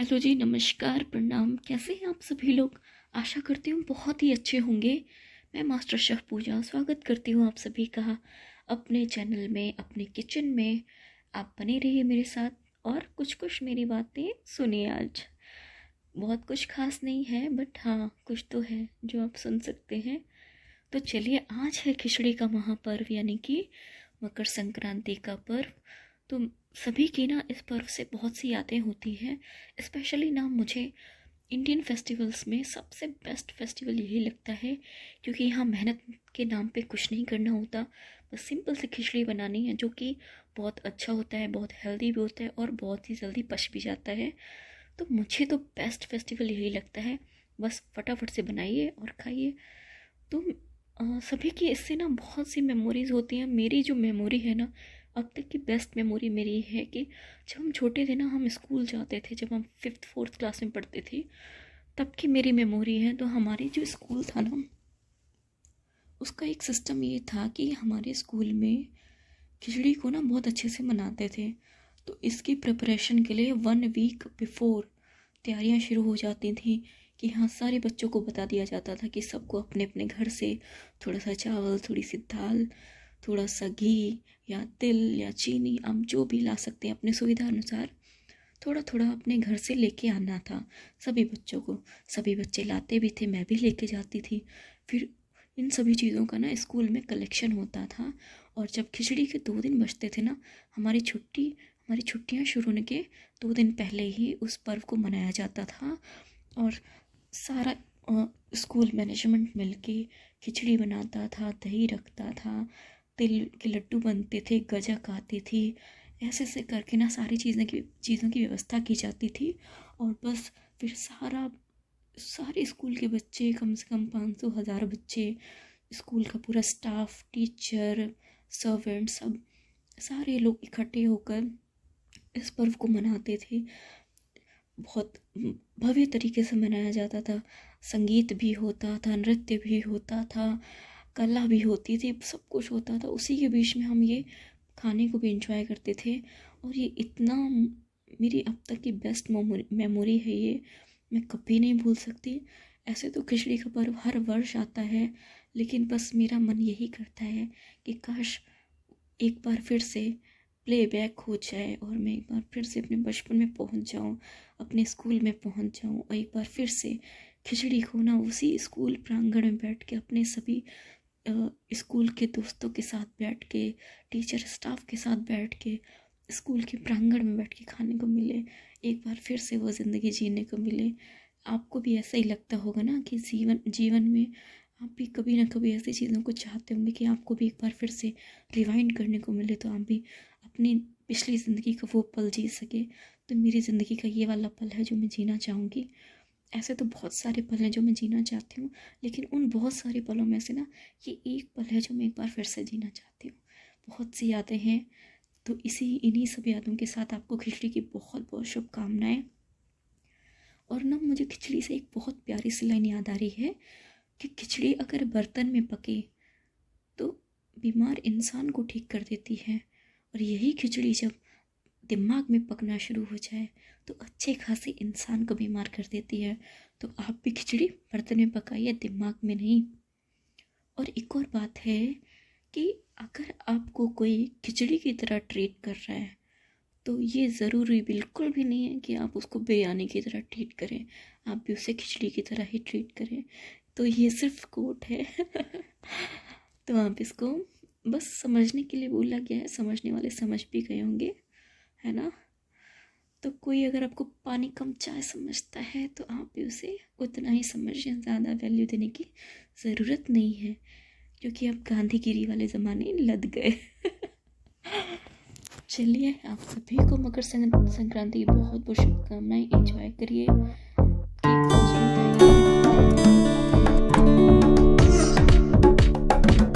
Hello जी, नमस्कार, प्रणाम। कैसे हैं आप सभी लोग? आशा करती हूँ बहुत ही अच्छे होंगे। मैं मास्टर शेफ़ पूजा स्वागत करती हूँ आप सभी का अपने चैनल में, अपने किचन में। आप बने रहिए मेरे साथ और कुछ कुछ मेरी बातें सुनिए। आज बहुत कुछ खास नहीं है, बट हाँ कुछ तो है जो आप सुन सकते हैं। तो चलिए, आज है खिचड़ी का महापर्व, यानी कि मकर संक्रांति का पर्व। तो सभी की ना इस पर्व से बहुत सी यादें होती हैं। स्पेशली ना मुझे इंडियन फेस्टिवल्स में सबसे बेस्ट फेस्टिवल यही लगता है, क्योंकि यहाँ मेहनत के नाम पे कुछ नहीं करना होता। बस सिंपल सी खिचड़ी बनानी है, जो कि बहुत अच्छा होता है, बहुत हेल्दी भी होता है और बहुत ही जल्दी पच भी जाता है। तो मुझे तो बेस्ट फेस्टिवल यही लगता है। बस फटाफट से बनाइए और खाइए। तो सभी की इससे ना बहुत सी मेमोरीज होती हैं। मेरी जो मेमोरी है ना, अब तक की बेस्ट मेमोरी मेरी है कि जब हम छोटे थे ना, हम स्कूल जाते थे, जब हम 5th 4th क्लास में पढ़ते थे, तब की मेरी मेमोरी है। तो हमारी जो स्कूल था ना, उसका एक सिस्टम ये था कि हमारे स्कूल में खिचड़ी को ना बहुत अच्छे से मनाते थे। तो इसकी प्रिपरेशन के लिए 1 वीक बिफोर तैयारियां शुरू हो जाती थी कि हाँ, सारे बच्चों को बता दिया जाता था कि सबको अपने अपने घर से थोड़ा सा चावल, थोड़ी सी दाल, थोड़ा सा घी या तिल या चीनी, आप जो भी ला सकते हैं अपनी सुविधा अनुसार, थोड़ा थोड़ा अपने घर से लेके आना था सभी बच्चों को। सभी बच्चे लाते भी थे, मैं भी लेके जाती थी। फिर इन सभी चीज़ों का ना स्कूल में कलेक्शन होता था। और जब खिचड़ी के 2 दिन बचते थे ना, हमारी छुट्टियां शुरू होने के 2 दिन पहले ही उस पर्व को मनाया जाता था। और सारा स्कूल मैनेजमेंट मिलके खिचड़ी बनाता था, दही रखता था, तिल के लड्डू बनते थे, गजक आती थी। ऐसे ऐसे करके ना सारी चीज़ों की व्यवस्था की जाती थी। और बस फिर सारे स्कूल के बच्चे, कम से कम 500 1000 बच्चे, स्कूल का पूरा स्टाफ, टीचर, सर्वेंट, सब सारे लोग इकट्ठे होकर इस पर्व को मनाते थे। बहुत भव्य तरीके से मनाया जाता था। संगीत भी होता था, नृत्य भी होता था, कला भी होती थी, सब कुछ होता था। उसी के बीच में हम ये खाने को भी एंजॉय करते थे। और ये इतना मेरी अब तक की बेस्ट मेमोरी है ये, मैं कभी नहीं भूल सकती। ऐसे तो खिचड़ी का पर्व हर वर्ष आता है, लेकिन बस मेरा मन यही करता है कि काश एक बार फिर से प्लेबैक हो जाए और मैं एक बार फिर से अपने बचपन में पहुंच जाऊं, अपने स्कूल में पहुंच जाऊं और एक बार फिर से खिचड़ी को ना उसी स्कूल प्रांगण में बैठ के अपने सभी स्कूल के दोस्तों के साथ बैठ के, टीचर स्टाफ के साथ बैठ के, स्कूल के प्रांगण में बैठ के खाने को मिले। एक बार फिर से वो ज़िंदगी जीने को मिले। आपको भी ऐसा ही लगता होगा ना कि जीवन में आप भी कभी ना कभी ऐसी चीज़ों को चाहते होंगे कि आपको भी एक बार फिर से रिवाइंड करने को मिले, तो आप भी अपनी पिछली ज़िंदगी का वो पल जी सके। तो मेरी ज़िंदगी का ये वाला पल है जो मैं जीना चाहूँगी। ऐसे तो बहुत सारे पल हैं जो मैं जीना चाहती हूँ, लेकिन उन बहुत सारे पलों में से ना ये एक पल है जो मैं एक बार फिर से जीना चाहती हूँ। बहुत सी यादें हैं। तो इन्हीं सब यादों के साथ आपको खिचड़ी की बहुत बहुत शुभकामनाएं। और ना मुझे खिचड़ी से एक बहुत प्यारी सी लाइन याद आ रही है कि खिचड़ी अगर बर्तन में पके तो बीमार इंसान को ठीक कर देती है, और यही खिचड़ी जब दिमाग में पकना शुरू हो जाए तो अच्छे खासे इंसान को बीमार कर देती है। तो आप भी खिचड़ी बर्तन में पकाइए, दिमाग में नहीं। और एक और बात है कि अगर आपको कोई खिचड़ी की तरह ट्रीट कर रहा है, तो ये ज़रूरी बिल्कुल भी नहीं है कि आप उसको बिरयानी की तरह ट्रीट करें। आप भी उसे खिचड़ी की तरह ही ट्रीट करें। तो ये सिर्फ कोट है तो आप इसको बस समझने के लिए बोला गया है, समझने वाले समझ भी गए होंगे, है ना। तो कोई अगर आपको पानी कम चाय समझता है तो आप भी उसे उतना ही समझिए, ज़्यादा वैल्यू देने की ज़रूरत नहीं है, क्योंकि अब गांधीगिरी वाले ज़माने लद गए चलिए, आप सभी को मकर संक्रांति की बहुत बहुत शुभकामनाएं। एंजॉय करिए,